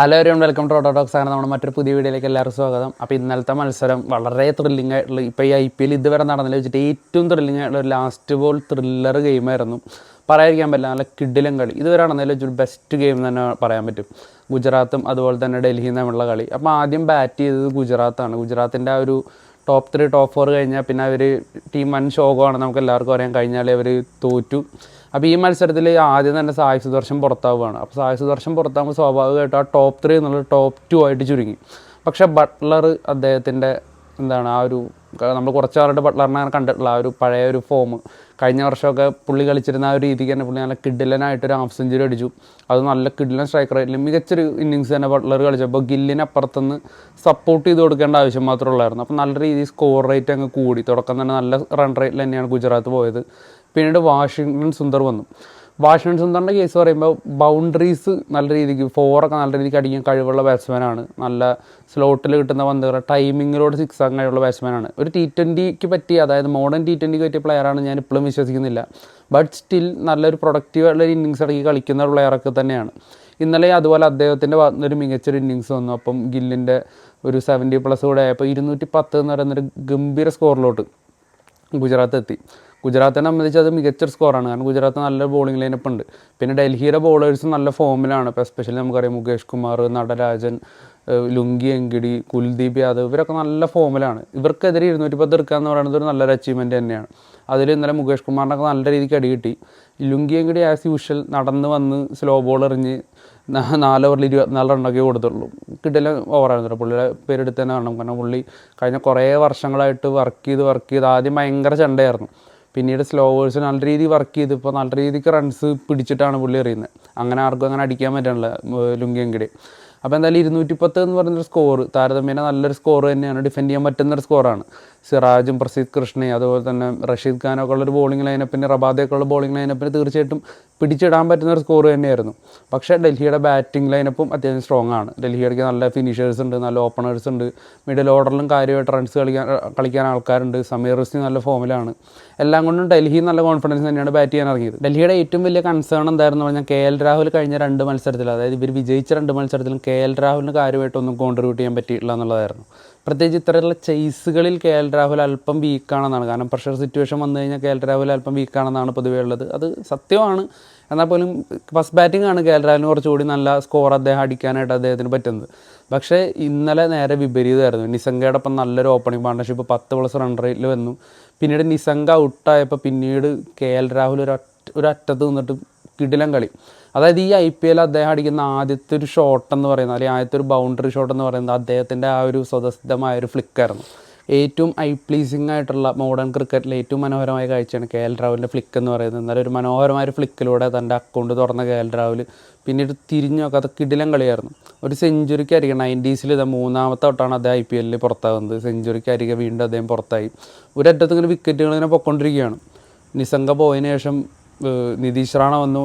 Hello everyone, welcome to Auto Talks. ആണ് നമ്മുടെ മറ്റൊരു പുതിയ വീഡിയോയിലേക്ക് എല്ലാവർക്കും സ്വാഗതം. അപ്പോൾ ഇന്നലത്തെ മത്സരം വളരെ ത്രില്ലിംഗ് ആയിട്ടുള്ള, ഇപ്പോൾ ഈ IPL ഇതുവരെ നടന്നതിൽ വെച്ചിട്ട് ഏറ്റവും ത്രില്ലിംഗ് ആയിട്ടുള്ള ഒരു ലാസ്റ്റ് ബോൾ ത്രില്ലർ ഗെയിമായിരുന്നു. പറയാതിരിക്കാൻ പറ്റില്ല, നല്ല കിടിലൻ കളി. ഇതുവരെ നടന്നതിൽ വെച്ചൊരു ബെസ്റ്റ് ഗെയിം തന്നെ പറയാൻ പറ്റും. ഗുജറാത്തും അതുപോലെ തന്നെ ഡൽഹിയും തമ്മിലുള്ള കളി. അപ്പോൾ ആദ്യം ബാറ്റ് ചെയ്തത് ഗുജറാത്താണ്. ഗുജറാത്തിൻ്റെ ആ ഒരു ടോപ്പ് 3 ടോപ്പ് 4 കഴിഞ്ഞാൽ പിന്നെ അവർ ടീം വൻ ശോകമാണ്, നമുക്ക് എല്ലാവർക്കും അറിയാൻ. കഴിഞ്ഞാൽ അവർ തോറ്റു. അപ്പോൾ ഈ മത്സരത്തിൽ ആദ്യം തന്നെ സായി സുദർശൻ പുറത്താവുകയാണ്. അപ്പോൾ സായി സുദർശൻ പുറത്താകുമ്പോൾ സ്വാഭാവികമായിട്ടും ആ ടോപ്പ് 3 എന്നുള്ളത് ടോപ്പ് 2 ആയിട്ട് ചുരുങ്ങി. പക്ഷേ ബട്ട്ലർ അദ്ദേഹത്തിൻ്റെ ആ ഒരു നമ്മൾ കുറച്ച് കാലമായിട്ട് ബട്ട്ലറിനെ കണ്ടിട്ടുള്ള ആ ഒരു പഴയ ഒരു ഫോം, കഴിഞ്ഞ വർഷമൊക്കെ പുള്ളി കളിച്ചിരുന്ന ആ ഒരു രീതിക്ക് തന്നെ പുള്ളി നല്ല കിഡിലനായിട്ടൊരു ഹാഫ് സെഞ്ചുറി അടിച്ചു. അത് നല്ല കിഡിലൻ സ്ട്രൈക്കർ ആയിട്ടില്ല, മികച്ചൊരു ഇന്നിങ്സ് തന്നെ ബട്ട്ലർ കളിച്ചപ്പോൾ ഗില്ലിന് അപ്പുറത്തുനിന്ന് സപ്പോർട്ട് ചെയ്ത് കൊടുക്കേണ്ട ആവശ്യം മാത്രമേ ഉള്ളായിരുന്നു. അപ്പോൾ നല്ല രീതിയിൽ സ്കോർ റേറ്റ് അങ്ങ് കൂടി. തുടക്കം തന്നെ നല്ല റൺ റേറ്റിൽ തന്നെയാണ് ഗുജറാത്ത് പോയത്. പിന്നീട് വാഷിങ്ടൺ സുന്ദർ വന്നു. വാഷിങ്ടൺ സുന്ദറിൻ്റെ കേസ് പറയുമ്പോൾ ബൗണ്ടറീസ് നല്ല രീതിക്ക്, ഫോറൊക്കെ നല്ല രീതിക്ക് അടിക്കാൻ കഴിവുള്ള ബാറ്റ്സ്മാനാണ്. നല്ല സ്ലോട്ടിൽ കിട്ടുന്ന പന്തുകൾ ടൈമിങ്ങിലൂടെ സിക്സ് ആക്കാൻ കഴിവുള്ള ബാറ്റ്സ്മാനാണ്. ഒരു T20ക്ക് പറ്റിയ, അതായത് മോഡേൺ T20ക്ക് പറ്റിയ പ്ലെയറാണ് ഞാൻ ഇപ്പോഴും വിശ്വസിക്കുന്നില്ല. ബട്ട് സ്റ്റിൽ നല്ലൊരു പ്രൊഡക്റ്റീവായിട്ടുള്ള ഇന്നിങ്സ് ഇറക്കി കളിക്കുന്ന പ്ലെയറൊക്കെ തന്നെയാണ്. ഇന്നലെ അതുപോലെ അദ്ദേഹത്തിൻ്റെ ഒരു മികച്ചൊരു ഇന്നിങ്സ് വന്നു. അപ്പം ഗില്ലിൻ്റെ ഒരു 70+ കൂടെ ആയപ്പോൾ 210 എന്ന് പറയുന്നൊരു ഗംഭീര സ്കോറിലോട്ട് ഗുജറാത്ത് എത്തി. ഗുജറാത്തിനെ സംബന്ധിച്ച് അത് മികച്ചൊരു സ്കോറാണ്, കാരണം ഗുജറാത്ത് നല്ല ബോളിംഗ് ലൈനപ്പ് ഉണ്ട്. പിന്നെ ഡൽഹിയുടെ ബോളേഴ്സ് നല്ല ഫോമിലാണ്. ഇപ്പോൾ എസ്പെഷ്യലി നമുക്കറിയാം മുകേഷ് കുമാർ, നടരാജൻ, ലുങ്കി എങ്കിടി, കുൽദീപ് യാദവ്, ഇവരൊക്കെ നല്ല ഫോമിലാണ്. ഇവർക്കെതിരെ 210 എടുക്കുക എന്ന് പറയുന്നത് ഒരു നല്ലൊരു അച്ചീവ്മെൻറ്റ് തന്നെയാണ്. അതിൽ ഇന്നലെ മുകേഷ് കുമാറിനൊക്കെ നല്ല രീതിക്ക് അടി കിട്ടി. ലുങ്കി എങ്കിടി ആസ് യൂഷ്വൽ നടന്ന് വന്ന് സ്ലോ ബോൾ എറിഞ്ഞ് 4 ഓവറിൽ 24 റണ്ണൊക്കെ കൊടുത്തുള്ളൂ. കിട്ടില്ല ഓവറായിരുന്നു. പുള്ളിയുടെ പേരെടുത്ത് തന്നെ കാണണം, കാരണം പുള്ളി കഴിഞ്ഞ കുറേ വർഷങ്ങളായിട്ട് വർക്ക് ചെയ്ത് ആദ്യം ഭയങ്കര ചെണ്ടയായിരുന്നു. പിന്നീട് സ്ലോവേഴ്സ് നല്ല രീതിയിൽ വർക്ക് ചെയ്ത് ഇപ്പോൾ നല്ല രീതിക്ക് റൺസ് പിടിച്ചിട്ടാണ് പുള്ളി എറിയുന്നത്. അങ്ങനെ ആർക്കും അങ്ങനെ അടിക്കാൻ പറ്റണില്ല ലുങ്കി എങ്കിടി. അപ്പോൾ എന്തായാലും 210 എന്ന് പറയുന്നൊരു സ്കോർ താരതമ്യേന നല്ലൊരു സ്കോർ തന്നെയാണ്, ഡിഫെൻഡ് ചെയ്യാൻ പറ്റുന്നൊരു സ്കോറാണ്. സിറാജും പ്രസീദ് കൃഷ്ണയും അതുപോലെ തന്നെ റഷീദ് ഖാനൊക്കെ ഉള്ളൊരു ബോളിംഗ് ലൈനപ്പിന്, റബാദയൊക്കെ ഉള്ള ബോളിംഗ് ലൈനപ്പിന് തീർച്ചയായിട്ടും പിടിച്ചിടാൻ പറ്റുന്നൊരു സ്കോർ തന്നെയായിരുന്നു. പക്ഷേ ഡൽഹിയുടെ ബാറ്റിംഗ് ലൈനപ്പും അത്യാവശ്യം സ്ട്രോങ് ആണ്. ഡൽഹിയുടെ നല്ല ഫിനിഷേഴ്സ് ഉണ്ട്, നല്ല ഓപ്പണേഴ്സ് ഉണ്ട്, മിഡിൽ ഓർഡറിലും കാര്യമായിട്ട് റൺസ് കളിക്കാൻ ആൾക്കാരുണ്ട്. സമീർ റസ്മി നല്ല ഫോമിലാണ്. എല്ലാം കൊണ്ടും ഡൽഹി നല്ല കോൺഫിഡൻസ് തന്നെയാണ് ബാറ്റ് ചെയ്യാൻ ഇറങ്ങിയത്. ഡൽഹിയുടെ ഏറ്റവും വലിയ കൺസേൺ എന്തായിരുന്നു പറഞ്ഞാൽ KL രാഹുൽ കഴിഞ്ഞ 2 മത്സരത്തിൽ, അതായത് ഇവർ വിജയിച്ച 2 മത്സരത്തിലും KL രാഹുലിന് കാര്യമായിട്ടൊന്നും കോൺട്രിബ്യൂട്ട് ചെയ്യാൻ പറ്റിയിട്ടില്ല എന്നുള്ളതായിരുന്നു. പ്രത്യേകിച്ച് ഇത്തരത്തിലുള്ള ചേസുകളിൽ KL രാഹുൽ അല്പം വീക്കാണെന്നാണ്. കാരണം പ്രഷർ സിറ്റുവേഷൻ വന്നു കഴിഞ്ഞാൽ KL രാഹുൽ അല്പം വീക്കാണെന്നാണ് പൊതുവേ ഉള്ളത്. അത് സത്യമാണ്. എന്നാൽ പോലും ഫസ്റ്റ് ബാറ്റിംഗ് ആണ് KL രാഹുലിന് കുറച്ചുകൂടി നല്ല സ്കോർ അടിക്കാനായിട്ട് അദ്ദേഹത്തിന് പറ്റുന്നത്. പക്ഷേ ഇന്നലെ നേരെ വിപരീതമായിരുന്നു. നിസംഗയോടൊപ്പം നല്ലൊരു ഓപ്പണിംഗ് പാർട്ണർഷിപ്പ് 10+ റൺ റേറ്റിൽ വന്നു. പിന്നീട് നിസംഗ ഔട്ടായപ്പോൾ പിന്നീട് KL രാഹുൽ ഒരു അറ്റത്ത് നിന്നിട്ട് കിടിലൻ കളി. അതായത് ഈ IPL അദ്ദേഹം അടിക്കുന്ന ആദ്യത്തെ ഒരു ഷോട്ട് എന്ന് പറയുന്നത്, അല്ലെങ്കിൽ ആദ്യത്തെ ഒരു ബൗണ്ടറി ഷോട്ട് എന്ന് പറയുന്നത് അദ്ദേഹത്തിൻ്റെ ആ ഒരു സ്വതസിദ്ധമായൊരു ഫ്ലിക്കായിരുന്നു. ഏറ്റവും പ്ലീസിങ് ആയിട്ടുള്ള മോഡേൺ ക്രിക്കറ്റിലെ ഏറ്റവും മനോഹരമായ കാഴ്ചയാണ് KL രാഹുലിൻ്റെ ഫ്ലിക്ക് എന്ന് പറയുന്നത്. എന്നാലും ഒരു മനോഹരമായ ഫ്ലിക്കിലൂടെ തൻ്റെ അക്കൗണ്ട് തുറന്ന KL രാഹുൽ പിന്നീട് തിരിഞ്ഞു നോക്കാത്ത കിടിലൻ കളിയായിരുന്നു. ഒരു സെഞ്ചുറിക്ക് അരികെ 90s ഇത് 3ാമത്തെ തൊട്ടാണ് അദ്ദേഹം IPL പുറത്താകുന്നത്. സെഞ്ചുറിക്ക് അരികെ വീണ്ടും അദ്ദേഹം പുറത്തായി. ഒരറ്റത്ത് ഇങ്ങനെ വിക്കറ്റുകൾ ഇങ്ങനെ പൊയ്ക്കൊണ്ടിരിക്കുകയാണ്. നിസംഗ പോയതിനു ശേഷം നിതീഷ് റാണ വന്നു.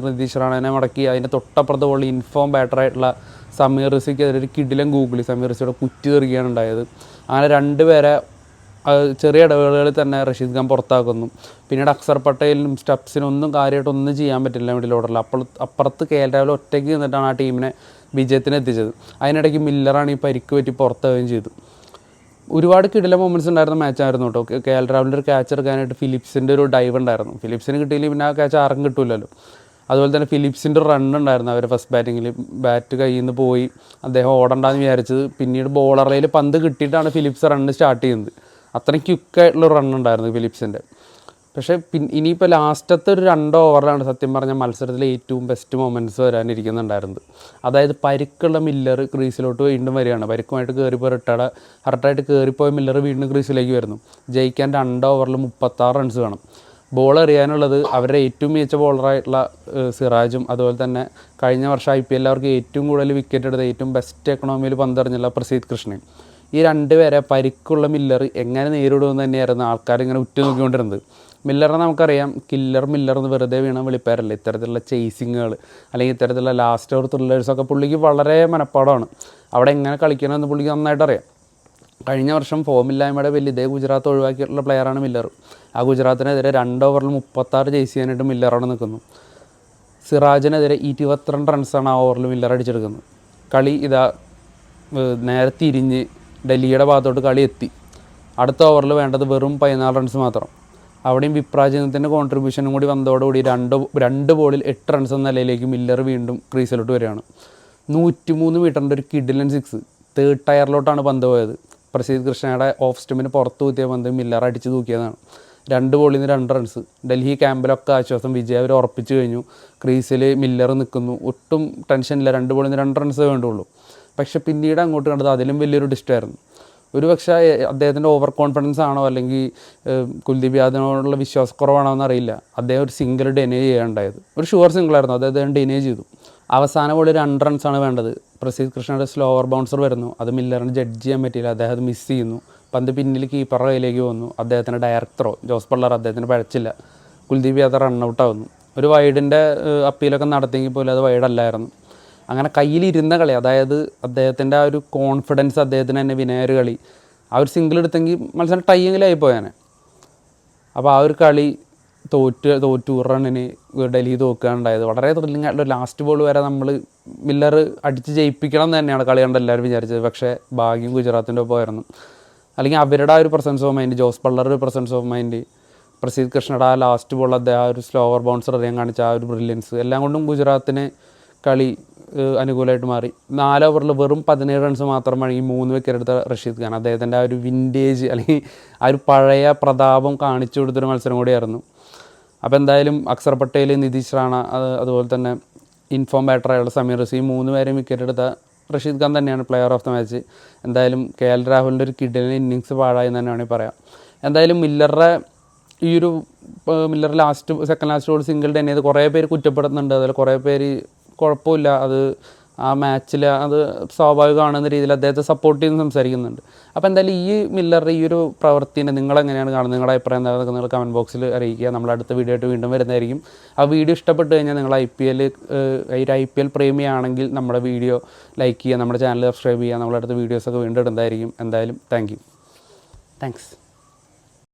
നിതീഷ് റാണനെ മടക്കി. അതിൻ്റെ തൊട്ടപ്പുറത്ത് ബോളിൽ ഇൻഫോം ബാറ്ററായിട്ടുള്ള സമീർ റസിക്കെതിരെ ഒരു കിടിലൻ ഗൂഗിളി സമീർ റസിയുടെ കുറ്റി തെറിക്കുകയാണ് ഉണ്ടായത്. അങ്ങനെ 2 പേരെ ചെറിയ ഇടവേളകളിൽ തന്നെ റഷീദ് ഖാൻ പുറത്താക്കുന്നു. പിന്നീട് അക്സർ പട്ടേലിനും സ്റ്റബ്സിനും ഒന്നും കാര്യമായിട്ടൊന്നും ചെയ്യാൻ പറ്റില്ല മിഡിൽ ഓർഡറിൽ. അപ്പുറത്ത് KL രാഹുൽ ഒറ്റയ്ക്ക് നിന്നിട്ടാണ് ആ ടീമിനെ വിജയത്തിന് എത്തിച്ചത്. അതിനിടയ്ക്ക് മില്ലറാണ് ഈ പരിക്ക് പറ്റി പുറത്താവുകയും ചെയ്തു. ഒരുപാട് കിടിലൻ മൊമെൻറ്റ്സ് ഉണ്ടായിരുന്ന മാച്ചായിരുന്നു കേട്ടോ. KL രാഹുലിൻ്റെ ഒരു ക്യാച്ച് എടുക്കാനായിട്ട് ഫിലിപ്സിൻ്റെ ഒരു ഡൈവ് ഉണ്ടായിരുന്നു. ഫിലിപ്സിന് കിട്ടിയില്ല, പിന്നെ ആ ക്യാച്ച് ആർക്കും കിട്ടില്ലല്ലോ. അതുപോലെ തന്നെ ഫിലിപ്സിൻ്റെ ഒരു റൺ ഉണ്ടായിരുന്നു. അവർ ഫസ്റ്റ് ബാറ്റിങ്ങിൽ ബാറ്റ് കയ്യിൽ നിന്ന് പോയി അദ്ദേഹം ഓടണ്ടെന്ന് വിചാരിച്ചത്. പിന്നീട് ബോളറിൽ പന്ത് കിട്ടിയിട്ടാണ് ഫിലിപ്സ് റണ്ണ് സ്റ്റാർട്ട് ചെയ്യുന്നത്. അത്രയും ക്വിക്കായിട്ടുള്ളൊരു റൺ ഉണ്ടായിരുന്നു ഫിലിപ്സിൻ്റെ. പക്ഷേ ഇനിയിപ്പോൾ ലാസ്റ്റത്തെ ഒരു 2 ഓവറിലാണ് സത്യം പറഞ്ഞാൽ മത്സരത്തിലെ ഏറ്റവും ബെസ്റ്റ് മൊമെൻറ്റ്സ് വരാനിരിക്കുന്നുണ്ടായിരുന്നത്. അതായത് പരിക്കുള്ള മില്ലർ ക്രീസിലോട്ട് വീണ്ടും വരികയാണ്. പരിക്കുമായിട്ട് കയറിപ്പോയി ഹർട്ടായിട്ട് കയറിപ്പോയ മില്ലർ വീണ്ടും ക്രീസിലേക്ക് വരുന്നു. ജയിക്കാൻ 2 ഓവറിൽ 36 റൺസ് വേണം. ബോൾ എറിയാനുള്ളത് അവരുടെ ഏറ്റവും മികച്ച ബോളറായിട്ടുള്ള സിറാജും അതുപോലെ തന്നെ കഴിഞ്ഞ വർഷം IPL അവർക്ക് ഏറ്റവും കൂടുതൽ വിക്കറ്റ് എടുത്ത ഏറ്റവും ബെസ്റ്റ് എക്കണോമിയിൽ പന്തെറിഞ്ഞുള്ള പ്രസീദ് കൃഷ്ണയും. ഈ 2 പേരെ പരിക്കുള്ള മില്ലർ എങ്ങനെ നേരിടുമെന്ന് തന്നെയായിരുന്നു ആൾക്കാരിങ്ങനെ ഉറ്റുനോക്കിക്കൊണ്ടിരുന്നത്. മില്ലറിനെ നമുക്കറിയാം, മില്ലർ എന്ന് വെറുതെ വീണ വിളിപ്പേരല്ല. ഇത്തരത്തിലുള്ള ചേസിങ്ങുകൾ അല്ലെങ്കിൽ ഇത്തരത്തിലുള്ള ലാസ്റ്റ് ഓവർ ത്രില്ലേഴ്സൊക്കെ പുള്ളിക്ക് വളരെ മനപ്പാടമാണ്. അവിടെ എങ്ങനെ കളിക്കണമെന്ന് പുള്ളിക്ക് നന്നായിട്ട് അറിയാം. കഴിഞ്ഞ വർഷം ഫോമില്ലായ്മയുടെ വലിയ ഇതേ ഗുജറാത്ത് ഒഴിവാക്കിയിട്ടുള്ള പ്ലെയറാണ് മില്ലർ. ആ ഗുജറാത്തിനെതിരെ 2 ഓവറിൽ 36 ചേസ് ചെയ്യാനായിട്ട് മില്ലർ അവിടെ നിൽക്കുന്നു. സിറാജിനെതിരെ 22 റൺസാണ് ആ ഓവറിൽ മില്ലർ അടിച്ചെടുക്കുന്നത്. കളി ഇതാ നേരെ തിരിഞ്ഞ് ഡൽഹിയുടെ ഭാഗത്തോട്ട് കളി എത്തി. അടുത്ത ഓവറിൽ വേണ്ടത് വെറും 14 റൺസ് മാത്രം. അവിടെയും വിപ്രാജിതത്തിൻ്റെ കോൺട്രിബ്യൂഷനും കൂടി വന്നതോടുകൂടി രണ്ട് ബോളിൽ 8 റൺസ് എന്ന നിലയിലേക്ക് മില്ലർ വീണ്ടും ക്രീസിലോട്ട് വരികയാണ്. 103 മീറ്ററിൻ്റെ ഒരു കിഡിലൻ 6 തേർഡ് ടയറിലോട്ടാണ് പന്ത് പോയത്. പ്രസീദ് കൃഷ്ണയുടെ ഓഫ് സ്റ്റമ്പിന് പുറത്ത് കുത്തിയ പന്ത് മില്ലർ അടിച്ച് തൂക്കിയതാണ്. 2 ബോളിൽ നിന്ന് 2 റൺസ്. ഡൽഹി ക്യാമ്പിലൊക്കെ ആശ്വാസം, വിജയ് അവർ ഉറപ്പിച്ച് കഴിഞ്ഞു. ക്രീസിൽ മില്ലർ നിൽക്കുന്നു, ഒട്ടും ടെൻഷനില്ല. 2 ബോളിൽ നിന്ന് 2 റൺസേ വേണ്ടുള്ളൂ. പക്ഷെ പിന്നീട് അങ്ങോട്ട് കണ്ടത് അതിലും വലിയൊരു ഡിസ്റ്റായിരുന്നു. ഒരു പക്ഷേ അദ്ദേഹത്തിൻ്റെ ഓവർ കോൺഫിഡൻസ് ആണോ അല്ലെങ്കിൽ കുൽദീപ് യാദവിനോടുള്ള വിശ്വാസക്കുറവാണോ എന്നറിയില്ല, അദ്ദേഹം ഒരു സിംഗിൾ ഡെനേജ് ചെയ്യാനുണ്ടായത്. ഒരു ഷുവർ സിംഗിളായിരുന്നു, അത് അദ്ദേഹം ഡെനേജ് ചെയ്തു. അവസാന ബോളിൽ 2 റൺസാണ് വേണ്ടത്. പ്രസീദ് കൃഷ്ണയുടെ സ്ലോവർ ബൗൺസർ വരുന്നു, അത് മില്ലറിന് ജഡ്ജ് ചെയ്യാൻ പറ്റിയില്ല, അദ്ദേഹം അത് മിസ് ചെയ്യുന്നു. പന്ത് പിന്നിൽ കീപ്പറുടെ കയ്യിലേക്ക് വന്നു. അദ്ദേഹത്തിൻ്റെ ഡയറക്റ്റ് ത്രോ, ജോസ് ബട്ട്ലർ അദ്ദേഹത്തിന് പഴച്ചില്ല. കുൽദീപ് യാദവ് റണ്ണൗട്ടാവുന്നു. ഒരു വൈഡിൻ്റെ അപ്പീലൊക്കെ നടത്തിയെങ്കിൽ പോലും അത് വൈഡല്ലായിരുന്നു. അങ്ങനെ കയ്യിലിരുന്ന കളി, അതായത് അദ്ദേഹത്തിൻ്റെ ആ ഒരു കോൺഫിഡൻസ്, അദ്ദേഹത്തിന് തന്നെ വിനയൊരു കളി, ആ ഒരു സിംഗിൾ എടുത്തെങ്കിൽ മത്സരം ടൈയെങ്കിലും പോയാനെ. അപ്പോൾ ആ ഒരു കളി തോറ്റു റണ്ണിന് ഡൽഹി തോക്കുകയുണ്ടായത്. വളരെ ത്രില്ലിംഗ് ആയിട്ടുള്ള ലാസ്റ്റ് ബോൾ വരെ നമ്മൾ മില്ലർ അടിച്ച് ജയിപ്പിക്കണം എന്ന് തന്നെയാണ് കളി കണ്ട് എല്ലാവരും വിചാരിച്ചത്. പക്ഷേ ഭാഗ്യം ഗുജറാത്തിൻ്റെ ഒപ്പമായിരുന്നു. അല്ലെങ്കിൽ അവരുടെ ആ ഒരു പ്രസൻസ് ഓഫ് മൈൻഡ്, ജോസ് ബട്ട്ലറുടെ ഒരു പ്രസൻസ് ഓഫ് മൈൻഡ്, പ്രസീദ് കൃഷ്ണയുടെ ആ ലാസ്റ്റ് ബോൾ അദ്ദേഹം ആ ഒരു സ്ലോവർ ബൗൺസർ അറിയാൻ കാണിച്ച ആ ഒരു ബ്രില്യൻസ്, എല്ലാം കൊണ്ടും ഗുജറാത്തിന് കളി അനുകൂലമായിട്ട് മാറി. 4 ഓവറിൽ വെറും 17 റൺസ് മാത്രം വഴങ്ങി 3 വിക്കറ്റ് എടുത്ത റഷീദ് ഖാൻ അദ്ദേഹത്തിൻ്റെ ആ ഒരു വിൻറ്റേജ് അല്ലെങ്കിൽ ആ ഒരു പഴയ പ്രതാപം കാണിച്ചു കൊടുത്തൊരു മത്സരം കൂടിയായിരുന്നു. അപ്പോൾ എന്തായാലും അക്സർ പട്ടേൽ, നിതീഷ് റാണ, അതുപോലെ തന്നെ ഇൻഫോം ബാറ്ററായുള്ള സമീർ റസീം 3 പേരും വിക്കറ്റ് എടുത്ത റഷീദ് ഖാൻ തന്നെയാണ് പ്ലെയർ ഓഫ് ദ മാച്ച്. എന്തായാലും KL രാഹുലിൻ്റെ ഒരു കിഡിലിന് ഇന്നിങ്സ് പാഴായി എന്ന് തന്നെ വേണമെങ്കിൽ പറയാം. എന്തായാലും Miller second last ball single തന്നെ ചെയ്ത് കുറേ പേര് കുറ്റപ്പെടുത്തുന്നുണ്ട്. അതിൽ കുറേ പേര് കുഴപ്പമില്ല, അത് ആ മാച്ചിൽ അത് സ്വാഭാവികമാണെന്ന രീതിയിൽ അദ്ദേഹത്തെ സപ്പോർട്ട് ചെയ്ത് സംസാരിക്കുന്നുണ്ട്. അപ്പോൾ എന്തായാലും ഈ മില്ലറുടെ ഈ ഒരു പ്രവൃത്തിനെ നിങ്ങളെങ്ങനെയാണ് കാണുന്നത്? നിങ്ങളുടെ അഭിപ്രായം എന്താണെന്നൊക്കെ നിങ്ങൾ കമൻറ്റ് ബോക്സിൽ അറിയിക്കുക. നമ്മൾ അടുത്ത വീഡിയോ ആയിട്ട് വീണ്ടും വരുന്നതായിരിക്കും. ആ വീഡിയോ ഇഷ്ടപ്പെട്ട് കഴിഞ്ഞാൽ നിങ്ങൾ IPL പ്രേമിയാണെങ്കിൽ നമ്മുടെ വീഡിയോ ലൈക്ക് ചെയ്യുക, നമ്മുടെ ചാനൽ സബ്സ്ക്രൈബ് ചെയ്യുക. നമ്മളടുത്ത വീഡിയോസൊക്കെ വീണ്ടും ഇടുന്നതായിരിക്കും. എന്തായാലും താങ്ക്സ്.